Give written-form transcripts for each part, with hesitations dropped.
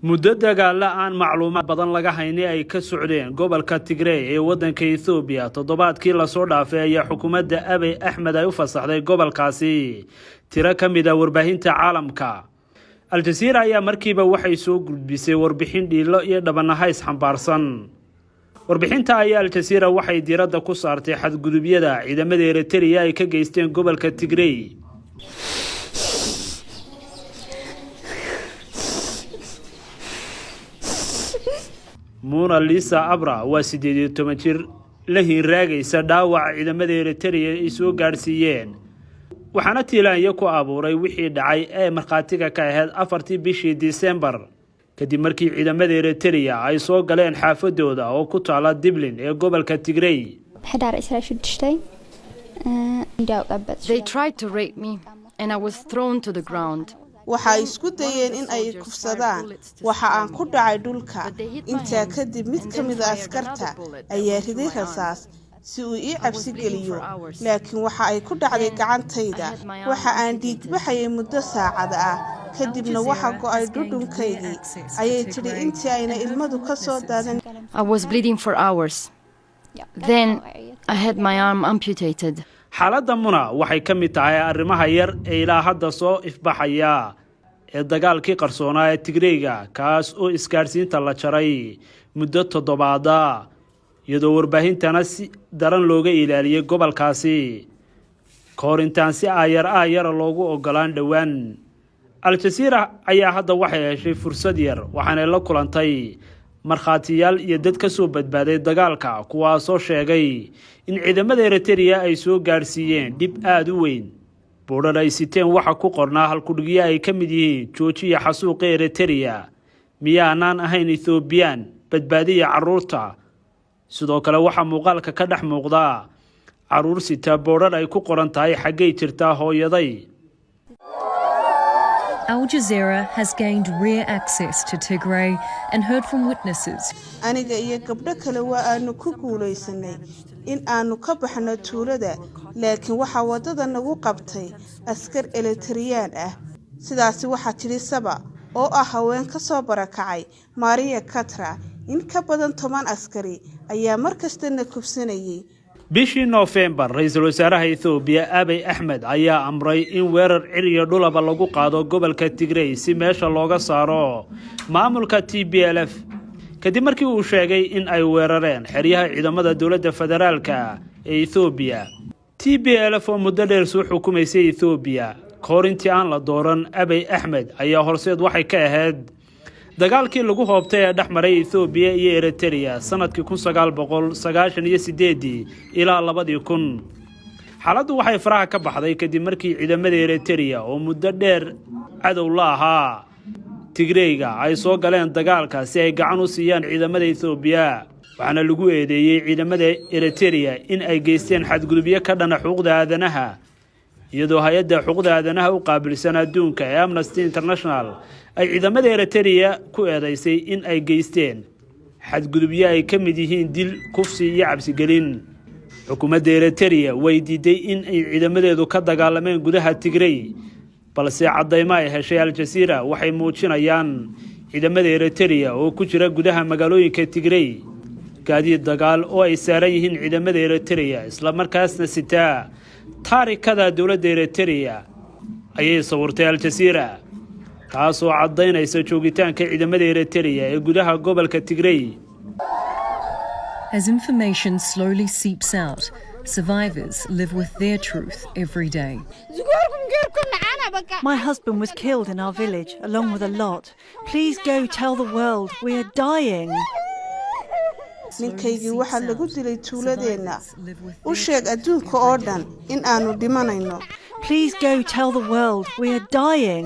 muddo dagaalla aan macluumaad badan laga haynin ay ka socdeen gobolka Tigray ee wadanka Ethiopia toddobaadkii la soo dhaafay ayaa xukuumadda Abiy Ahmed ay u fasaxday gobolkaasi tiro ka mid ah warbaahinta caalamka. Al Jazeera ayaa markiiba waxay soo gudbisay warbixin dhiilo iyo dhabanahays xambaarsan. warbixinta ayaa Al Jazeera waxay diiradda ku saartay xadgudubyada ciidamada Eritrea ay ka geysteen gobolka Tigray. Mona Lisa Abra waa 18 jir la hiiraagaysa dhaawac ciidamada Eritrea ay soo gaarsiiyeen waxaana tiilaanya ku abuuray wixii dhacay ee marxaatiga ka ahayd 4 bishii December kadib markii ciidamada Eritrea ay soo galeen xaafadooda oo ku taala Dublin ee gobolka Tigray. They tried to rape me and I was thrown to the ground. waxa ay isku dayeen in ay kufsadaan waxa aan ku dhacay dhulka inta kadib mid kamid ah askarta ayaa riday rasaas si uu ii cabsi geliyo laakiin waxa ay ku dhacday gacantayda waxa aan dhiig baxayay muddo saacad ah kadibna waxa go'ay dhudhunkaygii ayay tiri intii ayna ilmadu ka soo daadan. I was bleeding for hours. Then I had my arm amputated. xaaladda Muna waxay ka mid tahay arrimaha yar ee ilaa hadda soo ifbaxaya ee dagaalkii qarsoonaa ee Tigrayga kaas oo isgaarsiinta la jaray muddo toddobaada iyadoo warbaahintana si daran looga ilaaliyay gobolkaasi koorintaan si aayar loogu ogolaan dhawaan. Al Jazeera ayaa hadda waxay heshay fursad yar waxaana la kulantay marxaatiyaal iyo dad ka soo badbaaday dagaalka kuwaasoo sheegay in ciidamada Eritrea ay soo gaarsiiyeen dib aad u weyn. boodhar ay siteen waxa ku qornaa halkudhigiyo ay ka mid yihiin joojiya xasuuqa Eritrea miyaanaan ahayn Ethiopian badbaadiya carruurta. sidoo kale waxa muuqaalka ka dhex muuqda carruur sita boodhar ay ku qoran tahay xaggay jirtaa hooyaday. Al Jazeera has gained rare access to Tigray and heard from witnesses. aniga iyo gabdho kale waa aanu ku guulaysanay in aanu ka baxno tuulada laakiin waxa wadada nagu qabtay askar Eritrean ah sidaas waxa tiri Saba oo ah haween ka soo barakacay Maria Katra in ka badan 10 askari ayaa markasta na kubsanayay. bishii November ra'iisul wasaaraha Ethiopia Abiy Ahmed ayaa amray in weerar ciriyo dhulaba lagu qaado gobolka Tigray si meesha looga saaro maamulka TPLF kadib markii uu sheegay in ay weerareen xeryaha ciidamada dawladda federaalka ee Ethiopia. TPLF oo muddo dheer soo xukumaysay Ethiopia koorintii aan la dooran Abiy Ahmed ayaa horseed waxay ka ahayd dagaalkii lagu hoobtay ee dhexmaray Ethiopia iyo Eritrea sanadkii 1998 ilaa 2000. xaaladdu waxay faraha ka baxday kadib markii ciidamada Eritrea oo muddo dheer cadow la ahaa Tigrayga ay soo galeen dagaalka si ay gacan u siiyaan ciidamada Ethiopia waxaana lagu eedeeyay ciidamada Eritrea in ay geysteen xadgudubyo ka dhan ah xuquuqda aadanaha iyadoo hay'adda xuquuqda aadanaha u qaabilsan adduunka ee Amnesty International ay ciidamada Eritrea ku eedeysay in ay geysteen xadgudubyo ay ka mid yihiin dil kufsi iyo cabsi gelin. xukuumadda Eritrea way diiday in ay ciidamadeedu ka dagaalameen gudaha Tigray balse cadeymo ay heshay Al Jazeera waxay muujinayaan ciidamada Eritrea oo ku jira gudaha magaalooyinka Tigray gaadiid dagaal oo ay saaran yihiin ciidamada Eritrea isla markaasna sitaa taarikada dawladda Eritrea ayay sawirtay Al Jazeera taasoo cadeynaysa joogitaanka ciidamada Eritrea ee gudaha gobolka Tigray. As information slowly seeps out, survivors live with their truth every day. My husband was killed in our village, along with a lot. Please go tell the world we're dying. ninkaygii waxa lagu dilay tuuladeena u sheeg adduunka oo dhan in aanu dhimanayno. Please go tell the world we're dying.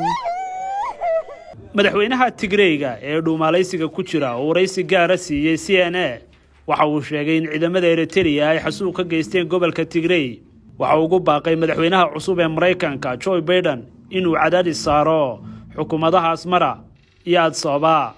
madaxweynaha Tigrayga ee dhuumaalaysiga ku jira oo waraysi gaar ah siiyay CNN waxa uu sheegay in ciidamada Eritrea ay xasuuq ka geysteen gobolka Tigray. waxa uu ugu baaqay madaxweynaha cusub ee Mareykanka Joe Biden inuu cadaadis saaro xukuumadaha Asmara iyo Addis Ababa.